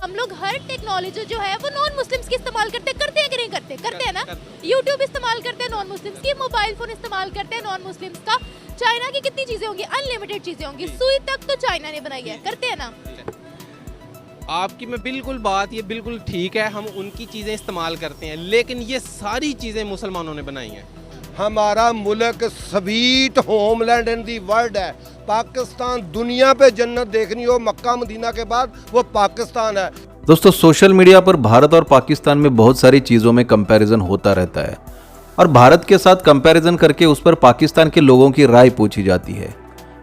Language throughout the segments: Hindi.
हम लोग हर टेक्नोलॉजी जो है वो नॉन मुस्लिम्स की इस्तेमाल करते हैं कि नहीं करते? करते हैं ना। यूट्यूब इस्तेमाल करते हैं नॉन मुस्लिम्स की, मोबाइल फोन इस्तेमाल करते हैं नॉन मुस्लिम्स का। चाइना की कितनी चीजें होंगी, अनलिमिटेड चीजें होंगी, सुई तक तो चाइना ने बनाई है, करते हैं ना। आपकी मैं बिल्कुल बात ये बिल्कुल ठीक है, हम उनकी चीज़ें इस्तेमाल करते हैं, लेकिन ये सारी चीज़ें मुसलमानों ने बनाई हैं। हमारा मुल्क sweet homeland in the world है। पाकिस्तान दुनिया पे जन्नत देखनी हो मक्का मदीना के बाद वो पाकिस्तान है। दोस्तों, सोशल मीडिया पर भारत और पाकिस्तान में बहुत सारी चीज़ों में कंपैरिजन होता रहता है और भारत के साथ कंपैरिजन करके उस पर पाकिस्तान के लोगों की राय पूछी जाती है।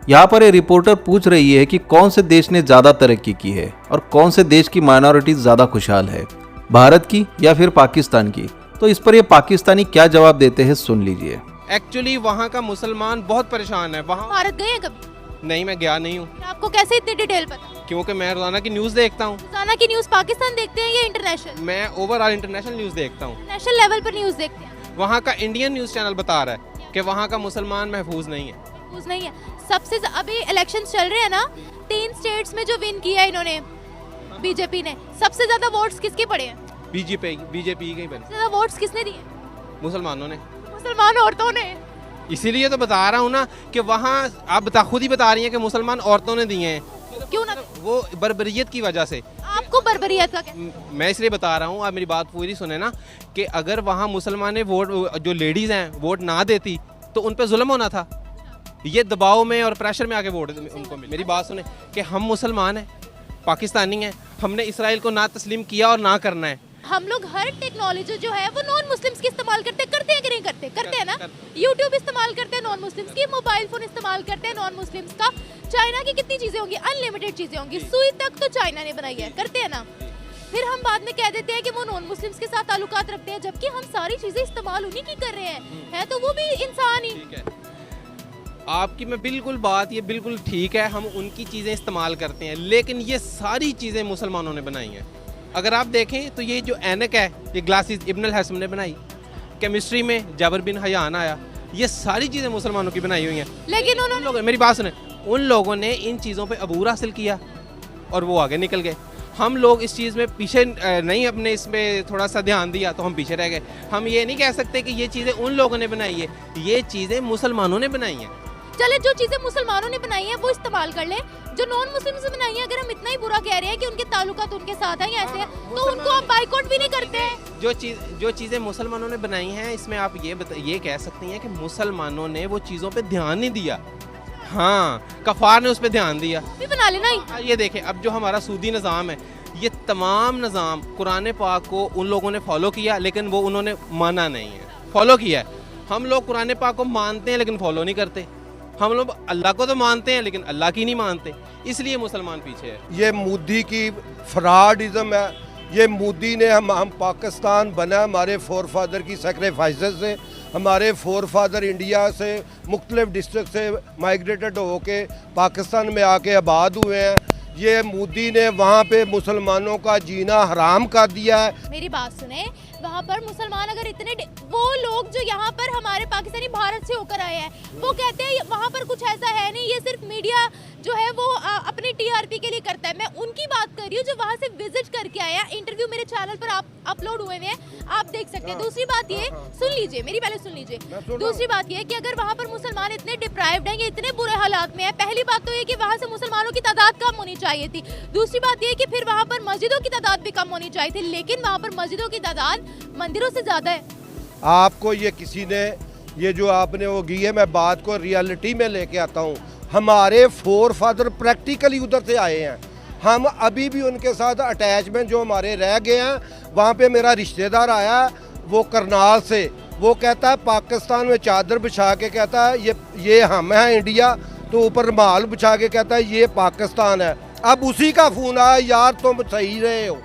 यहाँ पर एक रिपोर्टर पूछ रही है कि कौन से देश ने ज़्यादा तरक्की की है और कौन से देश की माइनॉरिटी ज़्यादा खुशहाल है, भारत की या फिर पाकिस्तान की। तो इस पर ये पाकिस्तानी क्या जवाब देते हैं, सुन लीजिए। एक्चुअली वहाँ का मुसलमान बहुत परेशान है। वहाँ भारत गए हैं कभी? नहीं, मैं गया नहीं हूँ। आपको कैसे इतनी डिटेल पता? क्योंकि मैं रोजाना की न्यूज़ देखता हूँ। रोजाना की न्यूज़ पाकिस्तान देखते हैं या इंटरनेशनल? मैं ओवरऑल इंटरनेशनल न्यूज़ देखता हूँ। नेशनल लेवल पर न्यूज़ देखते हैं। वहाँ का इंडियन न्यूज़ चैनल बता रहा है कि वहाँ का मुसलमान महफूज नहीं है। महफूज नहीं है। सबसे अभी इलेक्शन चल रहे हैं ना, 3 स्टेट्स में जो विन किया है इन्होंने, बीजेपी ने, सबसे ज्यादा वोट्स किसके पड़े हैं? बीजेपी की बनी। ज्यादा वोट्स किसने दिए? मुसलमानों ने। मुसलमान औरतों ने। इसीलिए तो बता रहा हूँ ना कि वहाँ आप खुद ही बता रही हैं कि मुसलमान औरतों ने दिए हैं। क्यों ना? वो बर्बरियत की वजह से। आपको बर्बरियत का क्या? मैं इसलिए बता रहा हूँ, आप मेरी बात पूरी सुने ना, कि अगर वहाँ मुसलमान वोट, जो लेडीज़ हैं, वोट ना देती तो उन पर जुल्म होना था। ये दबाव में और प्रेशर में आके वोट उनको मिले। मेरी बात सुने कि हम मुसलमान हैं, पाकिस्तानी हैं, हमने इसराइल को ना तस्लीम किया और ना करना है। हम लोग हर टेक्नोलॉजी जो है वो नॉन मुस्लिम्स की इस्तेमाल करते हैं कि नहीं करते? करते हैं ना। यूट्यूब इस्तेमाल करते हैं नॉन मुस्लिम्स की, मोबाइल फोन इस्तेमाल करते हैं नॉन मुस्लिम्स का। चाइना की कितनी चीजें होंगी, अनलिमिटेड चीजें होंगी, सुई तक तो चाइना ने बनाई है, करते हैं ना। फिर हम बाद में कह देते हैं कि वो नॉन मुस्लिम्स के साथ ताल्लुकात रखते हैं, जबकि हम सारी चीजें इस्तेमाल उन्हीं की कर रहे हैं। है तो वो भी इंसान ही। आपकी मैं बिल्कुल बात ये बिल्कुल ठीक है, हम उनकी चीज़ें इस्तेमाल करते हैं, लेकिन ये सारी चीज़ें मुसलमानों ने बनाई हैं। अगर आप देखें तो ये जो ऐनक है, ये ग्लासेस इब्न अल हसन ने बनाई। केमिस्ट्री में जाबिर बिन हयान आया। ये सारी चीज़ें मुसलमानों की बनाई हुई हैं। लेकिन उन्होंने, मेरी बात सुने, उन लोगों ने इन चीज़ों पे अबूर हासिल किया और वो आगे निकल गए। हम लोग इस चीज़ में पीछे नहीं, अपने इसमें थोड़ा सा ध्यान दिया तो हम पीछे रह गए। हम ये नहीं कह सकते कि ये चीज़ें उन लोगों ने बनाई है, ये चीज़ें मुसलमानों ने बनाई हैं। चले जो चीजें मुसलमानों ने बनाई हैं वो इस्तेमाल कर ले, जो नॉन मुस्लिम्स ने बनाई हैं, अगर हम इतना ही बुरा कह रहे हैं कि उनके ताल्लुकात उनके साथ हैं या ऐसे हैं, तो उनको हम बाइकआउट भी नहीं करते हैं। जो चीज़ें मुसलमानों ने बनाई हैं, इसमें आप ये कह सकती हैं कि मुसलमानों ने वो चीज़ों पे ध्यान नहीं दिया। हाँ, कफार ने उस पर ध्यान दिया। भी बना लेना ही। ये देखें, अब जो हमारा सूदी निज़ाम है, ये तमाम निज़ाम कुरान पाक को उन लोगों ने फॉलो किया, लेकिन वो उन्होंने माना नहीं है, फॉलो किया है। हम लोग कुरान पाक को मानते हैं लेकिन फॉलो नहीं करते। हम लोग अल्लाह को तो मानते हैं लेकिन अल्लाह की नहीं मानते, इसलिए मुसलमान पीछे है। ये मोदी की फ्रॉडिज्म है। ये मोदी ने हम पाकिस्तान बना हमारे फोर फादर की सेक्रीफाइसेस से। हमारे फोर फादर इंडिया से मुख्तलिफ डिस्ट्रिक्ट से माइग्रेटेड होके पाकिस्तान में आके आबाद हुए हैं। ये मोदी ने वहाँ पे मुसलमानों का जीना हराम कर दिया है। मेरी बात सुने, वहाँ पर मुसलमान अगर इतने, वो लोग जो यहाँ पर हमारे पाकिस्तानी भारत से होकर आए हैं, वो कहते हैं वहाँ पर कुछ ऐसा है नहीं, ये सिर्फ मीडिया जो है वो अपनी टीआरपी के लिए करता है। मैं उनकी बात कर रही हूँ जो वहाँ से विजिट करके आया। इंटरव्यू मेरे चैनल पर अपलोड हुए हैं, आप देख सकते हैं। दूसरी बात ये, सुन लीजिए मेरी, पहले सुन लीजिए। दूसरी बात ये कि अगर वहाँ पर मुसलमान इतने डिप्राइव्ड हैं, ये इतने बुरे हालात में है, पहली बात तो ये कि वहाँ से मुसलमानों की तादाद कम होनी चाहिए थी। दूसरी बात ये कि फिर वहाँ पर मस्जिदों की तादाद भी कम होनी चाहिए थी, लेकिन वहाँ पर मस्जिदों की तादाद मंदिरों से ज्यादा है। आपको ये किसी ने, ये जो आपने वो की है, मैं बात को रियलिटी में लेके आता हूँ। हमारे फोर फादर प्रैक्टिकली उधर से आए हैं। हम अभी भी उनके साथ अटैचमेंट जो हमारे रह गए हैं। वहाँ पे मेरा रिश्तेदार आया, वो करनाल से, वो कहता है पाकिस्तान में चादर बिछा के कहता है ये हम हैं इंडिया, तो ऊपर रुमाल बिछा के कहता है ये पाकिस्तान है। अब उसी का फ़ोन आया, यार तुम सही रहे हो,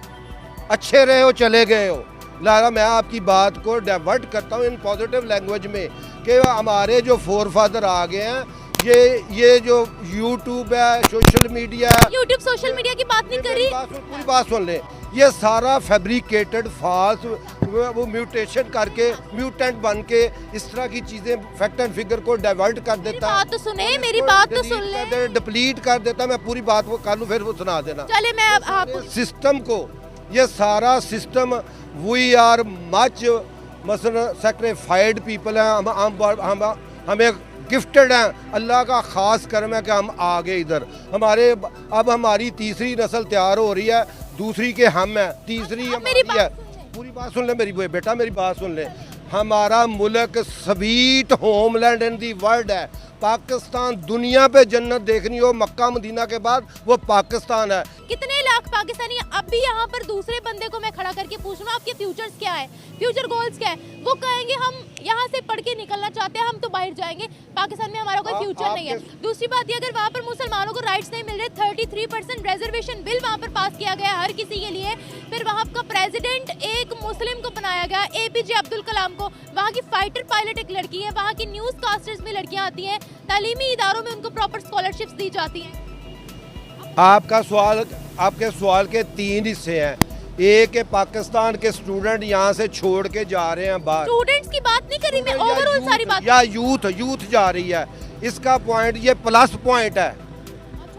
अच्छे रहे हो, चले गए हो। लिहाजा मैं आपकी बात को डाइवर्ट करता हूँ इन पॉजिटिव लैंग्वेज में कि हमारे जो फोर फादर आ गए हैं, ये जो यूट्यूब है, सोशल मीडिया है, यूट्यूब सोशल मीडिया की बात नहीं कर रही, पूरी बात सुन ले, ये सारा फैब्रिकेटेड फॉल्स वो म्यूटेशन करके म्यूटेंट बन के इस तरह की चीजें फैक्ट एंड फिगर को डाइवर्ट कर देता है। बात तो सुने, मेरी बात तो सुन ले। डिप्लीट कर देता, मैं पूरी बात वो कर लूँ फिर वो सुना देना। चले मैं अब आप सिस्टम को, ये सारा सिस्टम वी आर मच मसलन सेक्रीफाइड पीपल हैं, हम हमें गिफ्टेड हैं, अल्लाह का ख़ास करम है कि हम आगे इधर हमारे अब हमारी तीसरी नस्ल तैयार हो रही है, दूसरी के हम हैं, तीसरी हमारी है। पूरी बात सुन ले मेरी बेटा, मेरी बात सुन ले। हमारा मुल्क sweet homeland in the world है। पाकिस्तान दुनिया पे जन्नत देखनी हो मक्का मदीना के बाद वो पाकिस्तान है। कितने लाख पाकिस्तानी अब भी यहाँ पर दूसरे बंदे को मैं खड़ा करके पूछ रहा हूँ आपके फ्यूचर्स क्या है, फ्यूचर गोल्स क्या है, वो कहेंगे हम यहाँ से पढ़ के निकलना चाहते हैं, हम तो बाहर जाएंगे, पाकिस्तान में हमारा कोई फ्यूचर नहीं है। दूसरी बात ये, अगर वहाँ पर मुसलमानों को राइट्स नहीं मिल रहे, 33% रिजर्वेशन बिल वहाँ पर पास किया गया हर किसी के लिए, फिर वहाँ का प्रेसिडेंट एक मुस्लिम को बनाया गया, APJ अब्दुल कलाम को, वहाँ की फाइटर पायलट एक लड़की है, वहाँ की न्यूज़ कास्टर्स में लड़कियाँ आती हैं, तालीमी इदारों में उनको प्रॉपर स्कॉलरशिप्स दी जाती हैं। आपके सवाल के 3 हिस्से हैं। एक है पाकिस्तान के स्टूडेंट यहाँ से छोड़ के जा रहे हैं बाहर। स्टूडेंट्स की बात नहीं कर रही मैं, ओवरऑल सारी बात या यूथ जा रही है। इसका पॉइंट ये प्लस पॉइंट है।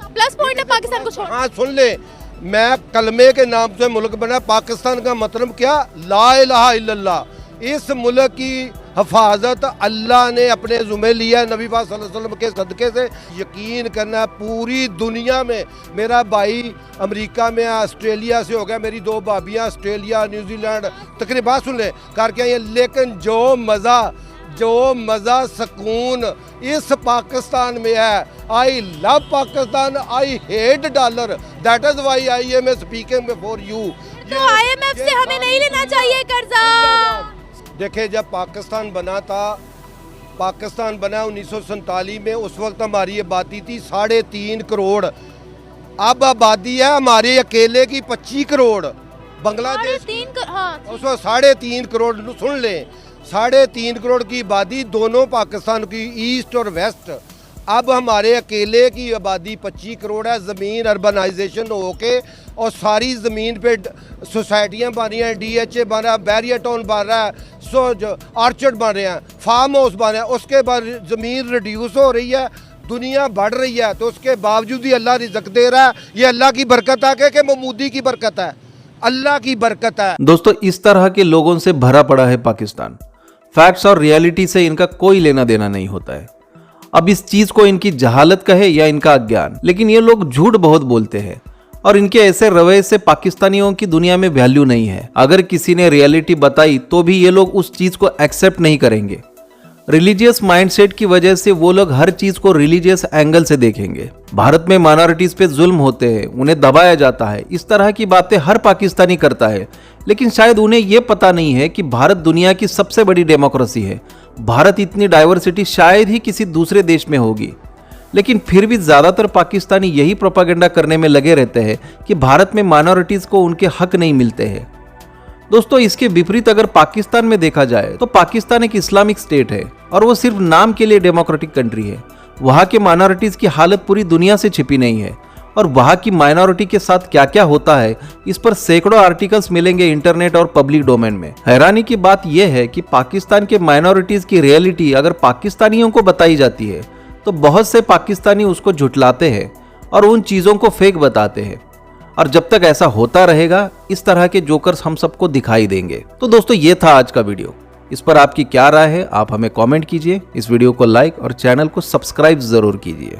प्लस पॉइंट है पाकिस्तान को छोड़। हाँ सुन ले, मैं कलमे के नाम से मुल्क बना, पाकिस्तान का मतलब क्या, ला इलाहा इल्लल्लाह। इस मुल्क की हिफाजत अल्लाह ने अपने ज़ुम्मे लिया है, नबी पाक सल्लल्लाहु अलैहि वसल्लम के सदक़े से। यकीन करना पूरी दुनिया में, मेरा भाई अमेरिका में, ऑस्ट्रेलिया से हो गया, मेरी 2 भाभियाँ ऑस्ट्रेलिया न्यूजीलैंड तकरीबन सुन ले करके आई, लेकिन जो मज़ा सुकून इस पाकिस्तान में है। I love Pakistan, I hate dollar, that is why I am speaking before you. तो IMF से हमें नहीं लेना चाहिए कर्जा। देखिए जब पाकिस्तान बना 1947 में, उस वक्त हमारी आबादी थी 3.5 करोड़। अब आबादी है हमारे अकेले की 25 करोड़। बांग्लादेश उस वक्त 3.5 करोड़। सुन लें, 3.5 करोड़ की आबादी दोनों पाकिस्तान की, ईस्ट और वेस्ट। अब हमारे अकेले की आबादी 25 करोड़ है। ज़मीन अर्बनाइजेशन होके और सारी ज़मीन पे सोसाइटियाँ बन रही हैं, DHA बन रहा है, बैरियर टाउन बन रहा है, ऑर्चर्ड बन रहे हैं, फार्म हाउस बन रहे हैं। उसके बाद ज़मीन रिड्यूस हो रही है, दुनिया बढ़ रही है, तो उसके बावजूद ही अल्लाह रिज़्क़ दे रहा है। ये अल्लाह की बरकत है कि मोदी की बरकत है, अल्लाह की बरकत है। दोस्तों, इस तरह के लोगों से भरा पड़ा है पाकिस्तान। फैक्ट्स और रियलिटी से इनका कोई लेना देना नहीं होता है। अब इस चीज को इनकी जहालत कहे या इनका अज्ञान, लेकिन ये लोग झूठ बहुत बोलते हैं और इनके ऐसे रवैये से पाकिस्तानियों की दुनिया में वैल्यू नहीं है। अगर किसी ने रियलिटी बताई तो भी ये लोग उस चीज को एक्सेप्ट नहीं करेंगे। रिलीजियस माइंडसेट की वजह से वो लोग हर चीज को रिलीजियस एंगल से देखेंगे। भारत में माइनॉरिटीज पे जुल्म होते हैं, उन्हें दबाया जाता है, इस तरह की बातें हर पाकिस्तानी करता है, लेकिन शायद उन्हें ये पता नहीं है कि भारत दुनिया की सबसे बड़ी डेमोक्रेसी है। भारत इतनी डाइवर्सिटी शायद ही किसी दूसरे देश में होगी, लेकिन फिर भी ज्यादातर पाकिस्तानी यही प्रोपागेंडा करने में लगे रहते हैं कि भारत में माइनॉरिटीज को उनके हक नहीं मिलते हैं। दोस्तों, इसके विपरीत अगर पाकिस्तान में देखा जाए तो पाकिस्तान एक इस्लामिक स्टेट है और वो सिर्फ नाम के लिए डेमोक्रेटिक कंट्री है। वहाँ के माइनॉरिटीज की हालत पूरी दुनिया से छिपी नहीं है और वहाँ की माइनॉरिटी के साथ क्या क्या होता है इस पर सैकड़ों आर्टिकल्स मिलेंगे इंटरनेट और पब्लिक डोमेन में। हैरानी की बात यह है कि पाकिस्तान के माइनॉरिटीज की रियलिटी अगर पाकिस्तानियों को बताई जाती है तो बहुत से पाकिस्तानी उसको झुठलाते हैं और उन चीज़ों को फेक बताते हैं। और जब तक ऐसा होता रहेगा, इस तरह के जोकर्स हम सबको दिखाई देंगे। तो दोस्तों, ये था आज का वीडियो। इस पर आपकी क्या राय है, आप हमें कमेंट कीजिए। इस वीडियो को लाइक और चैनल को सब्सक्राइब जरूर कीजिए।